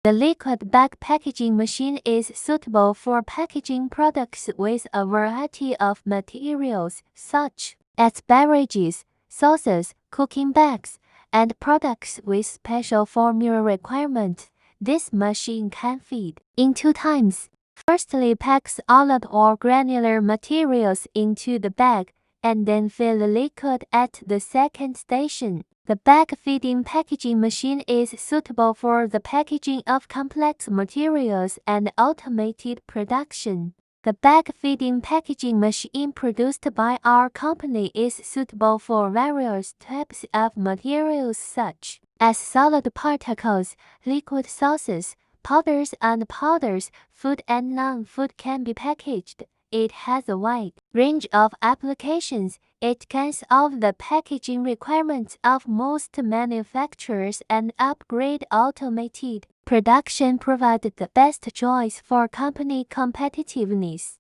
The liquid bag packaging machine is suitable for packaging products with a variety of materials, such as beverages, sauces, cooking bags, and products with special formula requirements. This machine can feed in 2 times. Firstly, pack solid or granular materials into the bag, and then fill the liquid at the second station. The bag feeding packaging machine is suitable for the packaging of complex materials and automated production. The bag feeding packaging machine produced by our company is suitable for various types of materials such as solid particles, liquid sauces, powders and powders, food and non-food can be packaged. It has a wide range of applications. It can solve the packaging requirements of most manufacturers and upgrade automated production, provide the best choice for company competitiveness.